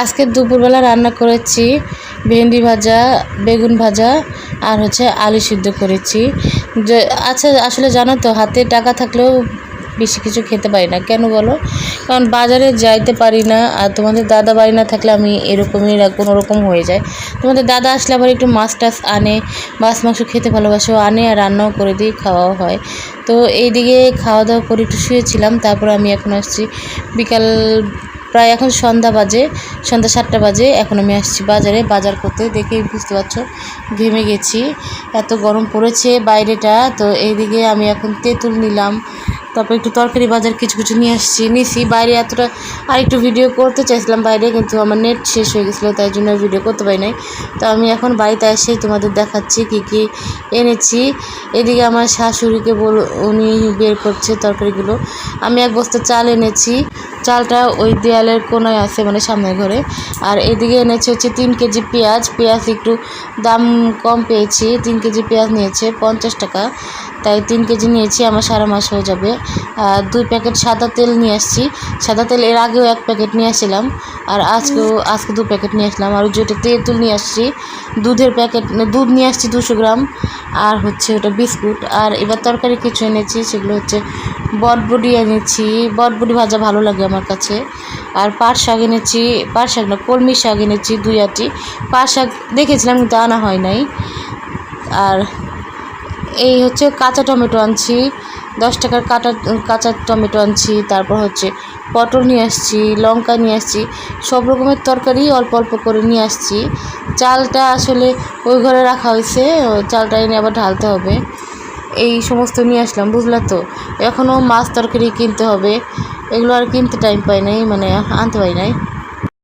আজকে দুপুরবেলা রান্না করেছি ভেন্ডি ভাজা, বেগুন ভাজা আর আলু সিদ্ধ করেছি। আচ্ছা, আসলে জানো তো, হাতে টাকা থাকলেও বেশি কিছু খেতে পারি না। কেন বলো? কারণ বাজারে যাইতে পারি না। আর তোমাদের দাদা বাড়ি না থাকলে আমি এরকমই কোনো রকম হয়ে যায়। তোমাদের দাদা আসলে আবার একটু মাছ টাছ আনে, মাছ মাংস খেতে ভালোবাসে, আনে আর রান্নাও করে দিই, খাওয়াও হয়। তো এইদিকে খাওয়া দাওয়া করে একটু শুয়েছিলাম। তারপর আমি এখন আসছি বিকাল, প্রায় এখন সন্ধ্যা 7টা বাজে। এখন আমি আসছি বাজারে বাজার করতে। দেখেই বুঝতে পারছো ঘেমে গেছি, এত গরম পড়েছে বাইরেটা। তো এইদিকে আমি এখন তেঁতুল নিলাম, তারপর একটু তরকারি বাজার কিছু নিয়েছি বাইরে। এতটা আর একটু ভিডিও করতে চাইছিলাম বাইরে, কিন্তু আমার নেট শেষ হয়ে গেছিলো, তাই জন্য ভিডিও করতে পারি নাই। তো আমি এখন বাড়িতে এসেই তোমাদের দেখাচ্ছি কী এনেছি। এদিকে আমার শাশুড়িকে উনি বের করছে তরকারিগুলো। আমি 1 বস্তা চাল এনেছি, চালটা ওই দেয়ালের কোনায় আছে, মানে সামনের ঘরে। আর এদিকে এনেছে 3 কেজি পেঁয়াজ একটু দাম কম পেয়েছি। 3 কেজি পেঁয়াজ নিয়েছে 50 টাকা, তাই 3 কেজি নিয়েছি, আমার সারা মাস হয়ে যাবে। 2 প্যাকেট সাদা তেল নিয়ে আসছি। সাদা তেল এর আগেও 1 প্যাকেট নিয়ে আসছিলাম, আর আজকে 2 প্যাকেট নিয়ে আসলাম। আর যেটা তেঁতুল নিয়ে আসছি, দুধের প্যাকেট, দুধ নিয়ে আসছি 200 গ্রাম, আর ওটা বিস্কুট। আর এবার তরকারি কিছু এনেছি, সেগুলো বটবডি এনেছি। বটবডি ভাজা ভালো লাগে আমার কাছে। আর পাট শাক এনেছি, পাট শাক না, কলমি শাক এনেছি 2 আটি। পাট শাক দেখেছিলাম কিন্তু আনা হয় নাই। আর এই কাঁচা টমেটো আনছি, 10 টাকার কাঁচা টমেটো আনছি। তারপর পটল নিয়ে আসছি, লঙ্কা নিয়ে আসছি, সব রকমের তরকারি অল্প অল্প করে নিয়ে আসছি। চালটা আসলে ওই ঘরে রাখা হয়েছে, ওই চালটা এনে আবার ঢালতে হবে। এই সমস্ত নিয়ে আসলাম, বুঝলা তো। এখনও মাছ তরকারি কিনতে হবে, এগুলো আর কিনতে টাইম পাই নাই, মানে আনতে পারি নাই।